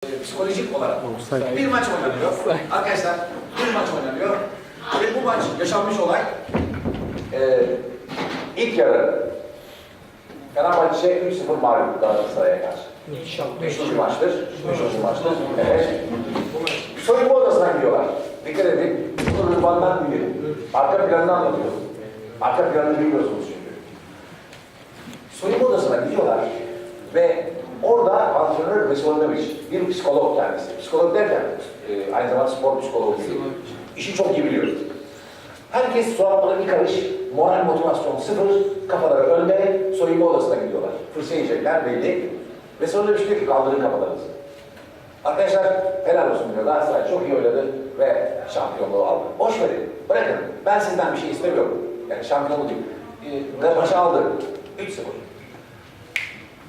Psikolojik olarak bir maç oynanıyor. Arkadaşlar bir maç oynanıyor. Ve bu maç yaşanmış olay ilk yarı Fenerbahçe 3-0 mağlup Galatasaray'a karşı. Meşhur bir maçtır. Evet. Soyunma odasına gidiyorlar. Dikkat edin. Bunu Rıdvan'dan biliyor. Arka planını anlatıyor. Arka planını bilmiyorsunuz çünkü. Soyunma odasına gidiyorlar ve orada antrenör Veselinovic, bir psikolog kendisi. Psikolog derken aynı zamanda spor psikologu değil. İşi çok iyi biliyor. Herkes suratları bir karış, moral motivasyon sıfır, kafaları önde, soyunma odasına gidiyorlar. Fırça yiyecekler belli. Veselinovic diyor ki kaldırın kafalarınızı. Arkadaşlar helal olsun diyor. Galatasaray çok iyi oynadı ve şampiyonluğu aldı. Boş verin, bırakın. Ben sizden bir şey istemiyorum. Yani şampiyonluğu değil. Maçı aldı. 3-0.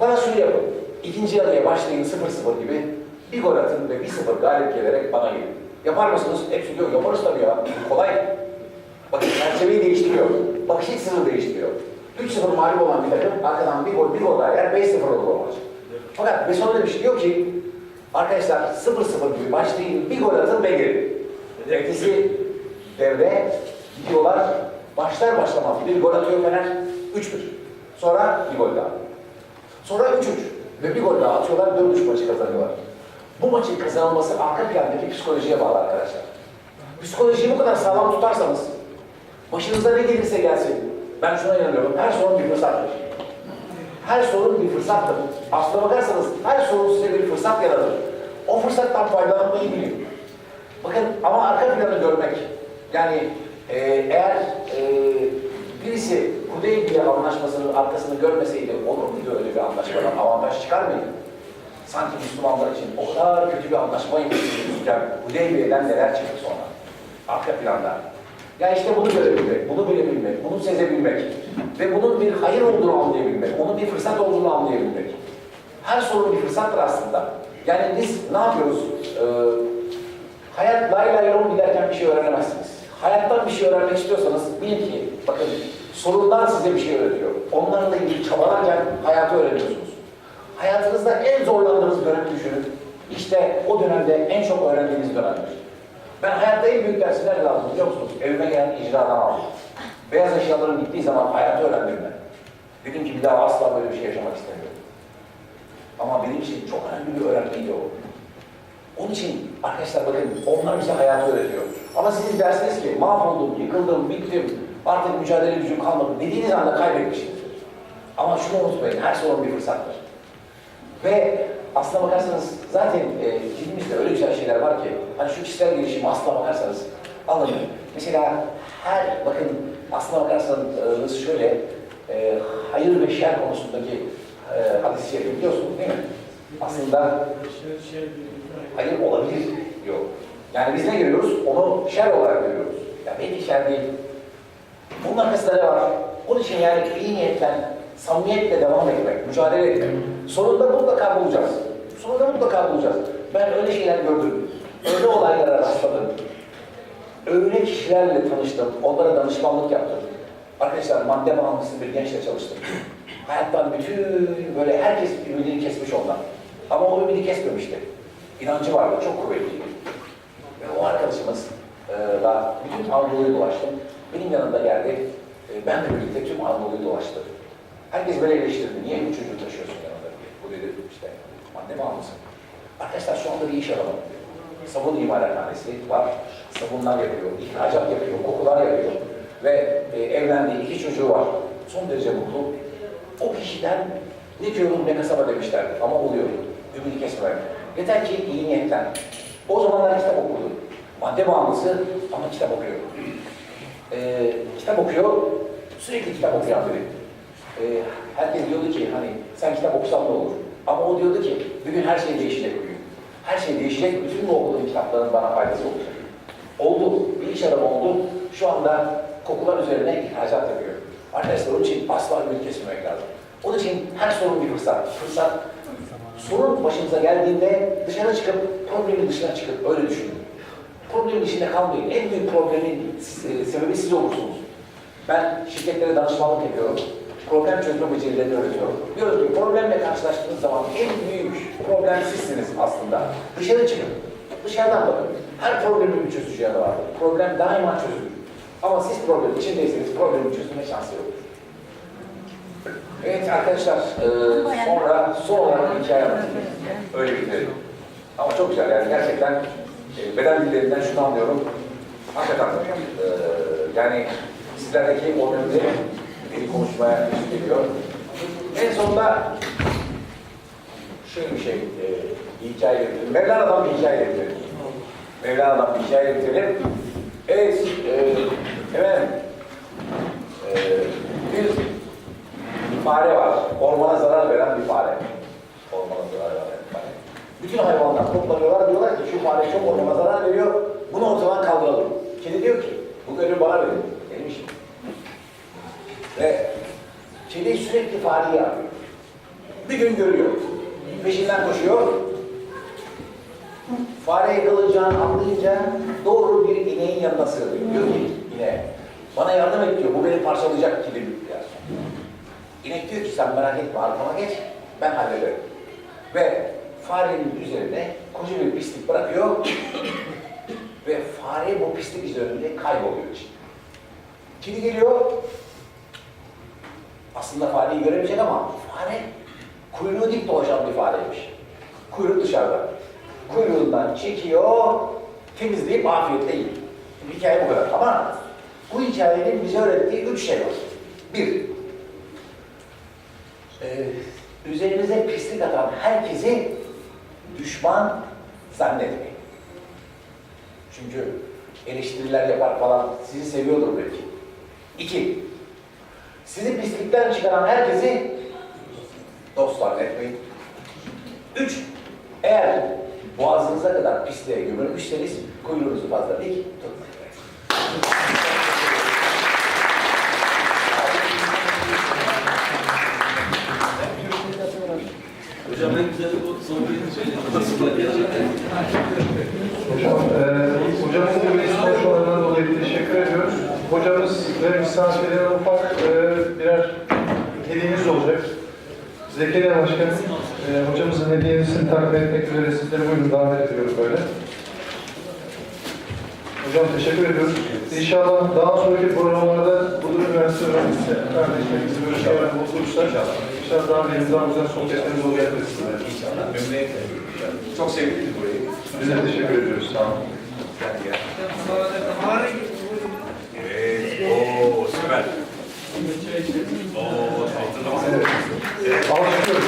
Bana şunu yapın. İkinci yarıya başlayın 0-0 gibi bir gol atın ve 1-0 galip gelerek bana gelin. Yapar mısınız? Hepsi diyor. Yaparız tabii ya. Kolay. Bakın çerçeveyi değiştiriyor. Bakış açısını değiştiriyor. 3-0 mağlup olan bir takım arkadan bir gol daha yer 5-0 olur o maç. Fakat Veselinovic diyor ki arkadaşlar 0-0 gibi başlayın bir gol atın ve gelin. Ertesi devre gidiyorlar. Başlar başlamaz bir gol atıyor Fener 3-1. Sonra bir gol daha. Sonra 3-3 ve bir gol daha atıyorlar, 4-3 maçı kazanıyorlar. Bu maçın kazanılması arka plandaki psikolojiye bağlı arkadaşlar. Psikolojiyi bu kadar sağlam tutarsanız, başınıza ne gelirse gelsin, ben şuna inanıyorum, her sorun bir fırsattır. Her sorun bir fırsattır. Aslına bakarsanız her sorun size bir fırsat yaratır. O fırsattan faydalanmayı bilin. Bakın ama arka planı görmek, yani eğer birisi Hudeybiye anlaşmasının arkasını görmeseydi olur muydu öyle bir anlaşmadan avantaj çıkar mıydı? Sanki Müslümanlar için o kadar kötü bir anlaşmaymış ki Hudeybiye'den neler çıktı sonra? Arka planda. Ya işte bunu görebilmek, bunu bilebilmek, bunu sezebilmek ve bunun bir hayır olduğunu anlayabilmek, onun bir fırsat olduğunu anlayabilmek. Her sorun bir fırsattır aslında. Yani biz ne yapıyoruz? Hayat lay lay lom giderken bir şey öğrenemezsiniz. Hayattan bir şey öğrenmek istiyorsanız bilin ki, bakın sorunlar size bir şey öğretiyor. Onlarla ilgili çabalarken hayatı öğreniyorsunuz. Hayatınızda en zorlandığınız dönemi düşünün. İşte o dönemde en çok öğrendiğiniz dönemdir. Ben hayatta en büyük dersi nerede aldım biliyor musunuz? Evime gelen icradan aldım. Beyaz eşyalarım gittiği zaman hayatı öğrendim ben. Dedim ki bir daha asla böyle bir şey yaşamak istemiyorum. Ama benim için çok önemli bir öğrenmeydi o. Onun için arkadaşlar bakın onlar bize hayatı öğretiyor. Ama sizin dersiniz ki mahvoldum, yıkıldım, bittim, artık mücadele gücüm kalmadı dediğiniz anda kaybetmişsinizdir. Ama şunu unutmayın, her sorun bir fırsattır. Ve aslına bakarsanız zaten dilimizde öyle güzel şeyler var ki hani şu kişisel gelişimi aslına bakarsanız alın. Mesela bakın aslına bakarsanız şöyle hayır ve şer konusundaki hadis-i şerifi biliyorsunuz değil mi? Aslında hayır olabilir diyor. Yani biz ne görüyoruz? Onu şer olarak görüyoruz. Ya belki şer değil. Bunun arkasında ne var? Bunun için yani iyi niyetten, samimiyetle devam etmek, mücadele etmek. Sonunda mutlaka bulacağız. Ben öyle şeyler gördüm. Öyle olaylara rastladım. Öyle kişilerle tanıştım. Onlara danışmanlık yaptım. Arkadaşlar madde bağımlısı bir gençle çalıştım. Hayattan bütün böyle herkes ümidini kesmiş ondan. Ama o ümidi kesmemişti. İnancı vardı, çok kuvvetliydi. Ve o arkadaşımızla bütün Anadolu'yu dolaştım. Benim yanımda geldi. Ben de birlikte tüm Anadolu'yu dolaştım. Herkes böyle eleştirdi. Niye bu çocuğu taşıyorsun yanında diye. Bu dedi işte madde bağımlısı. Arkadaşlar şu anda bir iş alalım. Sabun imalathanesi var. Sabunlar yapıyor, ihracat yapıyor, kokular yapıyor. Ve evlendiği 2 çocuğu var. Son derece mutlu. O kişiden ne diyorum ne kasaba demişlerdi ama oluyor. Ümidi kesmemek. Yeter ki iyi niyetten. O zamanlar kitap okudu. Madde bağımlısı ama kitap okuyor. Kitap okuyor, sürekli kitap okuyan biri. Herkes diyordu ki hani sen kitap okusan ne olur? Ama o diyordu ki bugün her şey değişecek bugün. Her şey değişecek, bütün bu okuduğum kitapların bana faydası olacak. Oldu, bir iş adamı oldu. Şu anda kokular üzerine ihracat yapıyor. Arkadaşlar onun için asla ümit kesmemek lazım. Onun için her sorun bir fırsat. Sorun başınıza geldiğinde dışarı çıkıp, problemin dışına çıkıp öyle düşünün. Problemin içinde kalmayın. En büyük problemin sebebi siz olursunuz. Ben şirketlere danışmanlık yapıyorum. problem çözme becerilerini öğretiyorum. Diyoruz ki problemle karşılaştığınız zaman en büyük problem sizsiniz aslında. Dışarı çıkın. Dışarıdan bakın. Her problemin bir çözücü yanı vardır. Problem daima çözülür. Ama siz problemin içindeyseniz problemin çözülme şansı yoktur. Evet arkadaşlar, son olarak bir hikaye anlatayım. Öyle bitirelim. Ama çok güzel yani gerçekten beden dillerinden şunu anlıyorum. Hakikaten yani sizlerdeki o yönde beni konuşmaya geliyor. En sonunda şöyle bir şey, bir hikaye getirelim. Mevlana'dan bir hikaye getirelim. Mevlana'dan bir hikaye getirelim. Evet, efendim, bir fare var. Ormana zarar veren bir fare. Ormana zarar veren bir fare. Bütün hayvanlar toplanıyorlar, diyorlar ki şu fare çok ormana zarar veriyor, bunu ortadan kaldıralım. Kedi diyor ki, bu görevi bana verin, benim işim. Ve kedi sürekli fareyi arıyor. Bir gün görüyor, peşinden koşuyor. Fare yakalayacağını anlayınca doğru bir ineğin yanına sığınıyor. Diyor ki ineğe, bana yardım et diyor, bu beni parçalayacak kedi diyor. İnek diyor ki sen merak etme, arkama geç, ben hallederim. Ve farenin üzerine koca bir pislik bırakıyor ve fare bu pislik üzerinde kayboluyor için. Kedi geliyor, aslında fareyi göremeyecek ama fare kuyruğu dik dolaşan bir fareymiş. Kuyruk dışarıda. Kuyruğundan çekiyor, temizleyip afiyetle yiyor. Hikaye bu kadar ama bu hikayenin bize öğrettiği 3 şey var. 1. Üzerinize pislik atan herkesi düşman zannetmeyin. Çünkü eleştiriler yapar falan, sizi seviyordur belki. 2. Sizi pislikten çıkaran herkesi dost zannetmeyin. 3. Eğer boğazınıza kadar pisliğe gömülmüşseniz kuyruğunuzu fazla dik tutmayın. Hocam en güzel bu son bir söyledim. Hocamızın bu konuşmalarından dolayı teşekkür ediyoruz. Hocamız ve misafirlere ufak birer hediyemiz olacak. Zekeriya Başkanım, hocamızın hediyesini takdim etmek üzere sizleri buyurun davet ediyoruz böyle. Hocam teşekkür ediyoruz. İnşallah daha sonraki programlarda Budur Üniversitesi öğrencisi kardeşlerimizi böyle şeyler bulursa inşallah daha verimli, daha güzel sohbetlerimiz olacaktır sizinle. İnşallah. Memnuniyetle. Çok sevdik burayı. Biz de teşekkür ediyoruz. Sağ olun. Evet, ooo süper. Ooo, hatırlamasın. Evet. Alkışlıyoruz.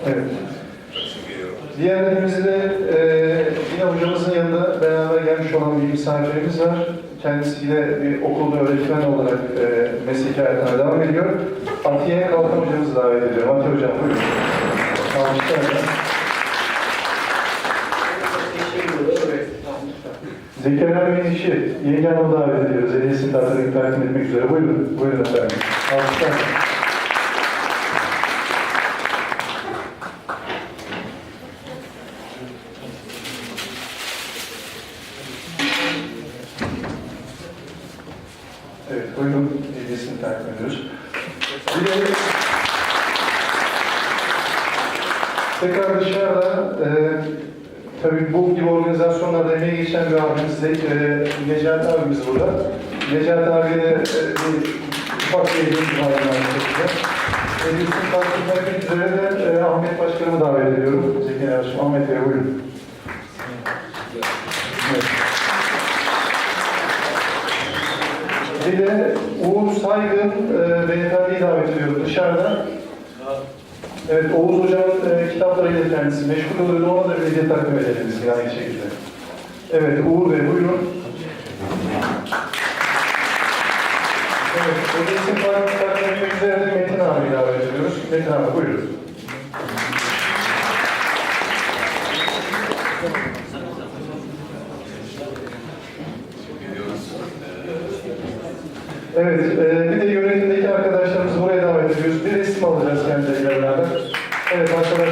Evet. Diğerlerimizi de yine hocamızın yanında beraber gelmiş olan bir misafirimiz var. Kendisiyle bir okulda öğretmen olarak meslek hayatına devam ediyor. Atiye Kalkan hocamızı davet ediyorum. Atiye hocam buyurun. Alkışlar. Zekeriya Bey'in işi, yenge hanımı davet ediyoruz. Hediyesini takdim etmek üzere. Buyurun, buyurun efendim. Alkışlar. Evet, buyurun hediyesini takdim ediyoruz. Bir de tekrar dışarıda tabii bu gibi organizasyonlarda emeği geçen bir abimiz Necati abimiz burada. Necati abiye bir ufak bir hediyemiz var. Hediyesini takdim etmek üzere de Ahmet Başkanımı davet ediyorum. Zekeriya Başkanım, Ahmet Bey buyurun. Evet. Bir de Uğur Saygın beyefendiyi davet ediyorum dışarıda. Evet, Oğuz Hocam'ın kitaplarıyla kendisi meşgul oluyordu. Ona da bir hediye takdim edelim biz aynı şekilde. Evet, Uğur Bey buyurun. Evet, hediyesini takdim etmek üzere de Metin abiyi davet ediyoruz. Metin abi buyurun. Evet, bir de yönetimdeki arkadaşlarımızı buraya davet ediyoruz. Bir resim alacağız kendileriyle beraber. Evet arkadaşlar.